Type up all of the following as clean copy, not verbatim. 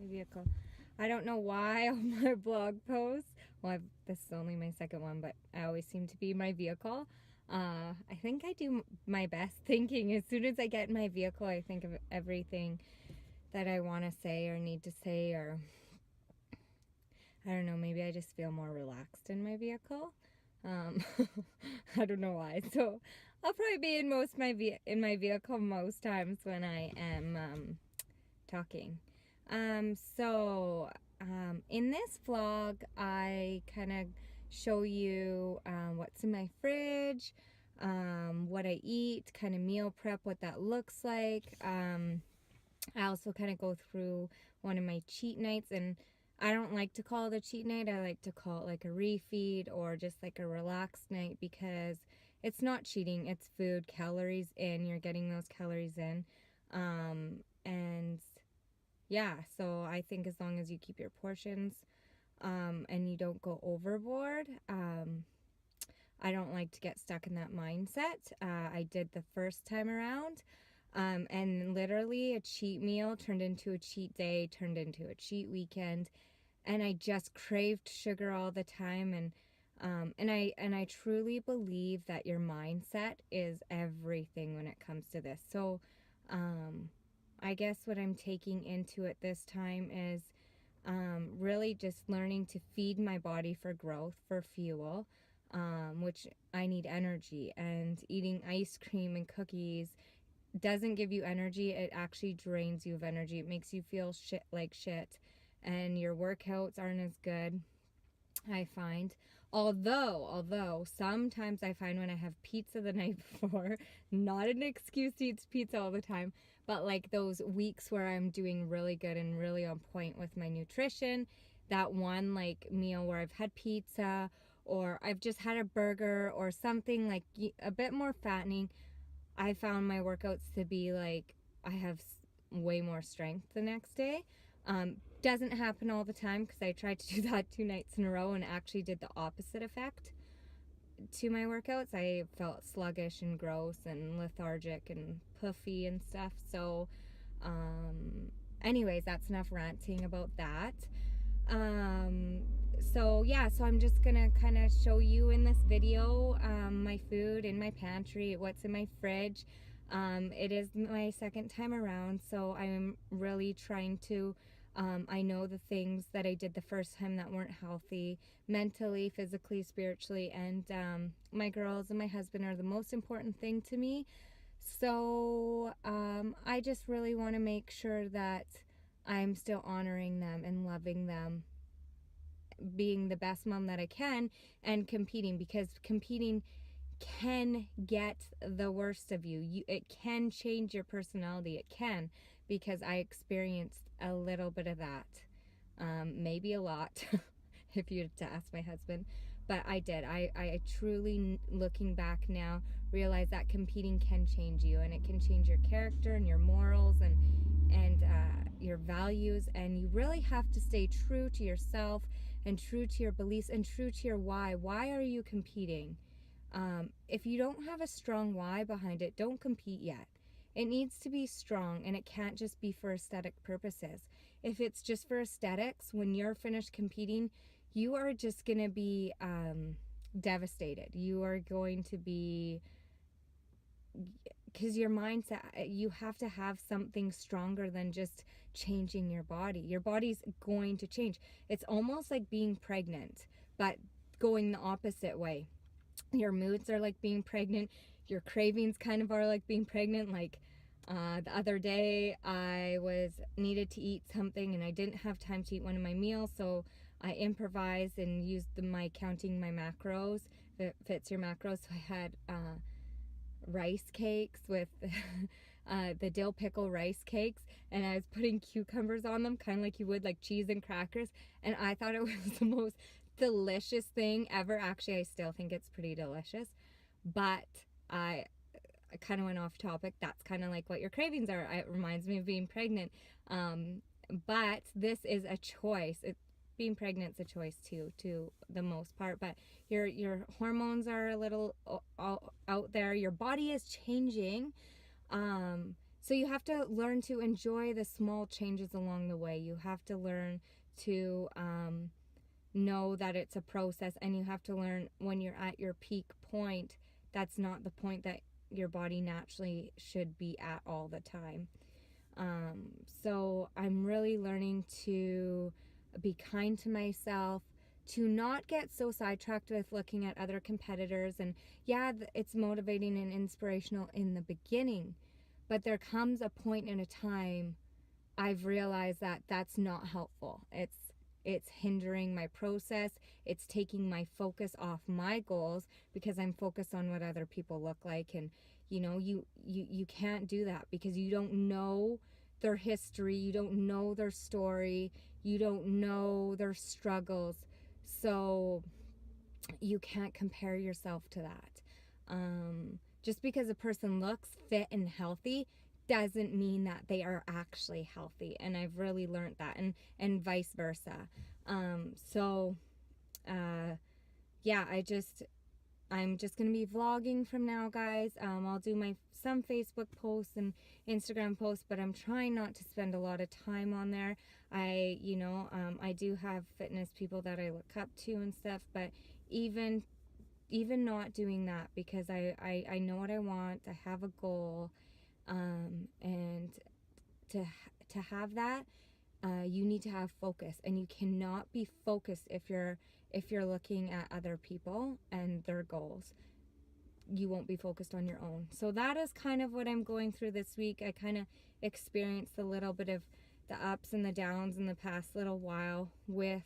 my vehicle. I don't know why on my blog posts, well, this is only my second one, but I always seem to be my vehicle. I think I do my best thinking. As soon as I get in my vehicle, I think of everything that I want to say or need to say, or I don't know, maybe I just feel more relaxed in my vehicle. I don't know why. So I'll probably be in in my vehicle most times when I am talking. In this vlog, I kind of show you what's in my fridge, what I eat, kind of meal prep, what that looks like. I also kind of go through one of my cheat nights, and I don't like to call it a cheat night. I like to call it like a refeed or just like a relaxed night, because it's not cheating. It's food, calories in. You're getting those calories in. And yeah, so I think as long as you keep your portions and you don't go overboard, I don't like to get stuck in that mindset. I did the first time around. And literally a cheat meal turned into a cheat day, turned into a cheat weekend, and I just craved sugar all the time. And I truly believe that your mindset is everything when it comes to this. So, I guess what I'm taking into it this time is really just learning to feed my body for growth, for fuel, which I need energy, and eating ice cream and cookies doesn't give you energy. It actually drains you of energy. It makes you feel like shit, and your workouts aren't as good, I find. Although sometimes I find when I have pizza the night before, not an excuse to eat pizza all the time, but like those weeks where I'm doing really good and really on point with my nutrition, that one like meal where I've had pizza or I've just had a burger or something like a bit more fattening, I found my workouts to be like, I have way more strength the next day. Doesn't happen all the time, because I tried to do that 2 nights in a row and actually did the opposite effect to my workouts. I felt sluggish and gross and lethargic and puffy and stuff. So, anyways, that's enough ranting about that. So I'm just gonna kind of show you in this video my food in my pantry, what's in my fridge. It is my second time around, so I'm really trying to I know the things that I did the first time that weren't healthy, mentally, physically, spiritually, and my girls and my husband are the most important thing to me. So I just really want to make sure that I'm still honoring them and loving them, being the best mom that I can, and competing, because competing can get the worst of you. It can change your personality. It can, because I experienced a little bit of that, maybe a lot, if you were to ask my husband, but I did. I truly, looking back now, realize that competing can change you, and it can change your character and your morals and your values, and you really have to stay true to yourself and true to your beliefs and true to your why. Why are you competing? If you don't have a strong why behind it, don't compete yet. It needs to be strong, and it can't just be for aesthetic purposes. If it's just for aesthetics, when you're finished competing, you are just going to be devastated. You are going to be, because your mindset, you have to have something stronger than just changing your body. Your body's going to change. It's almost like being pregnant, but going the opposite way. Your moods are like being pregnant. Your cravings kind of are like being pregnant. Like the other day, I needed to eat something and I didn't have time to eat one of my meals, so I improvised and used my counting my macros. If it fits your macros, so I had rice cakes with the dill pickle rice cakes, and I was putting cucumbers on them, kind of like you would like cheese and crackers, and I thought it was the most delicious thing ever. Actually, I still think it's pretty delicious, but I kind of went off topic. That's kind of like what your cravings are. It reminds me of being pregnant, but this is a choice. Being pregnant's a choice too, to the most part, but your hormones are a little out there. Your body is changing, So you have to learn to enjoy the small changes along the way. You have to learn to know that it's a process, and you have to learn when you're at your peak point, that's not the point that your body naturally should be at all the time. So I'm really learning to be kind to myself, to not get so sidetracked with looking at other competitors. And yeah, it's motivating and inspirational in the beginning, but there comes a point in a time I've realized that that's not helpful. It's hindering my process. It's taking my focus off my goals because I'm focused on what other people look like. And you can't do that because you don't know their history, you don't know their story, you don't know their struggles. So you can't compare yourself to that. Just because a person looks fit and healthy doesn't mean that they are actually healthy, and I've really learned that, and vice versa. Yeah, I'm just gonna be vlogging from now, guys. I'll do some Facebook posts and Instagram posts, but I'm trying not to spend a lot of time on there. I do have fitness people that I look up to and stuff, but even not doing that, because I know what I want. I have a goal, and to have that, you need to have focus, and you cannot be focused if you're looking at other people and their goals. You won't be focused on your own. So that is kind of what I'm going through this week. I kind of experienced a little bit of the ups and the downs in the past little while with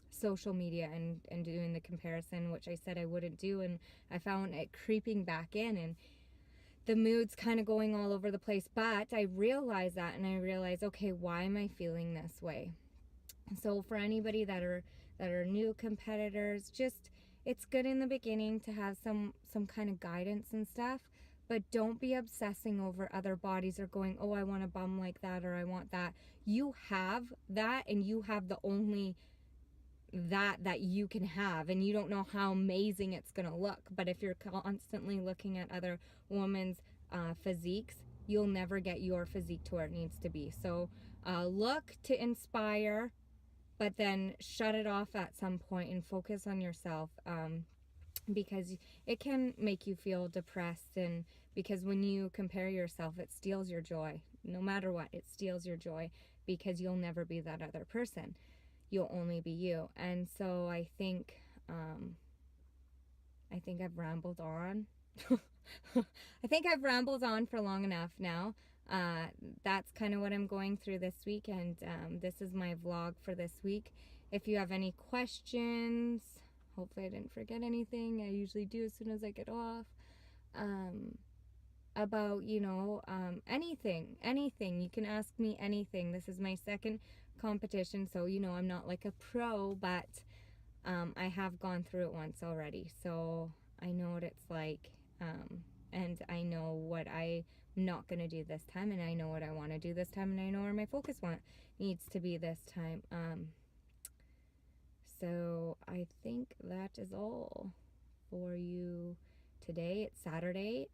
social media and doing the comparison, which I said I wouldn't do, and I found it creeping back in, and the mood's kind of going all over the place. But I realized that, and I realized, okay, why am I feeling this way? So for anybody that are new competitors, just, it's good in the beginning to have some kind of guidance and stuff, but don't be obsessing over other bodies or going, oh, I want a bum like that, or I want that. You have that, and you have the only that you can have, and you don't know how amazing it's gonna look. But if you're constantly looking at other women's physiques, you'll never get your physique to where it needs to be. So look to inspire, but then shut it off at some point and focus on yourself, because it can make you feel depressed. And because when you compare yourself, it steals your joy. No matter what, it steals your joy, because you'll never be that other person. You'll only be you. And so I think I've rambled on. I think I've rambled on for long enough now. That's kind of what I'm going through this week, and this is my vlog for this week. If you have any questions, hopefully I didn't forget anything. I usually do as soon as I get off. About anything, you can ask me anything. This is my second competition, so I'm not like a pro, but I have gone through it once already, so I know what it's like, and I know what I'm not going to do this time, and I know what I want to do this time, and I know where my focus needs to be this time. So I think that is all for you today. It's Saturday.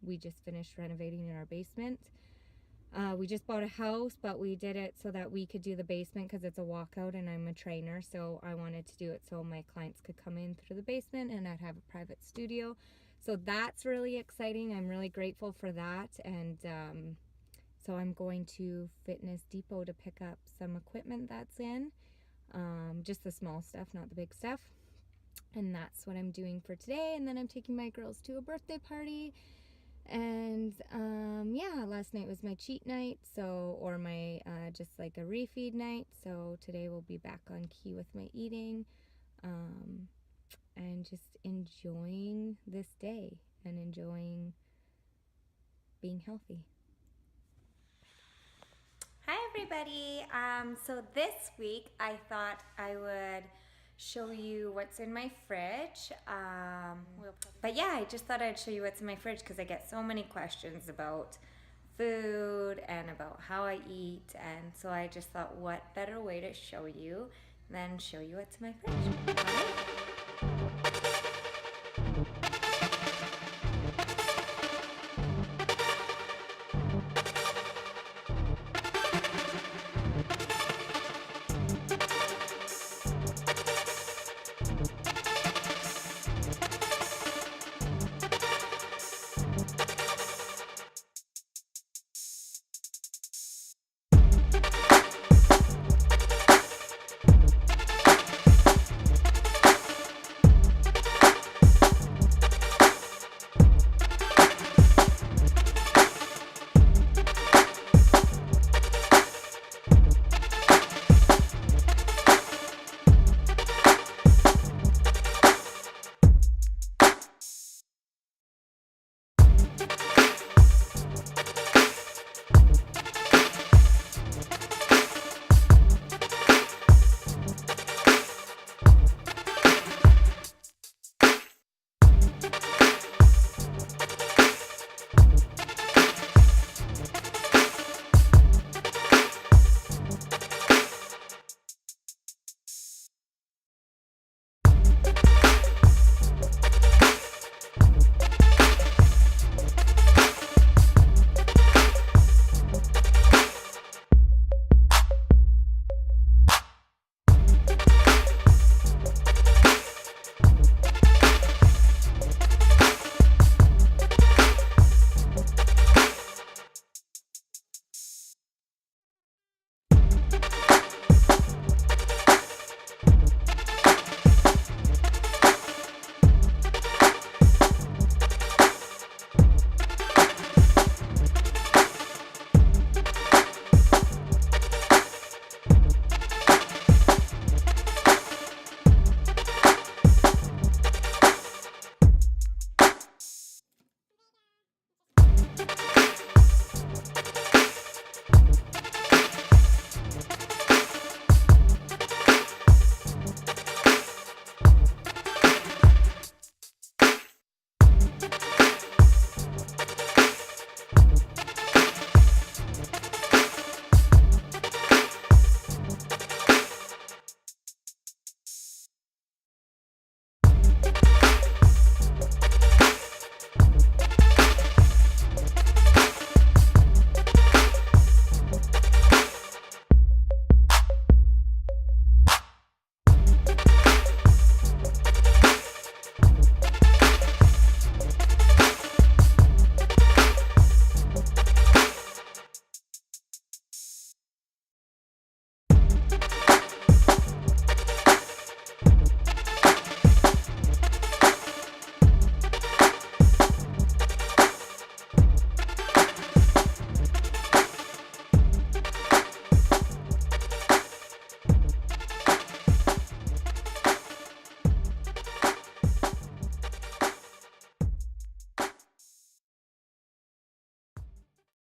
We just finished renovating in our basement. We just bought a house, but we did it so that we could do the basement because it's a walkout, and I'm a trainer, so I wanted to do it so my clients could come in through the basement and I'd have a private studio. So that's really exciting. I'm really grateful for that. And so I'm going to Fitness Depot to pick up some equipment that's in, just the small stuff, not the big stuff. And that's what I'm doing for today. And then I'm taking my girls to a birthday party. And yeah, last night was my cheat night, or my just like a refeed night. So today we'll be back on key with my eating, and just enjoying this day and enjoying being healthy. Hi everybody. So this week I thought I would show you what's in my fridge. But yeah, I just thought I'd show you what's in my fridge because I get so many questions about food and about how I eat, and so I just thought, what better way to show you than show you what's in my fridge. All right?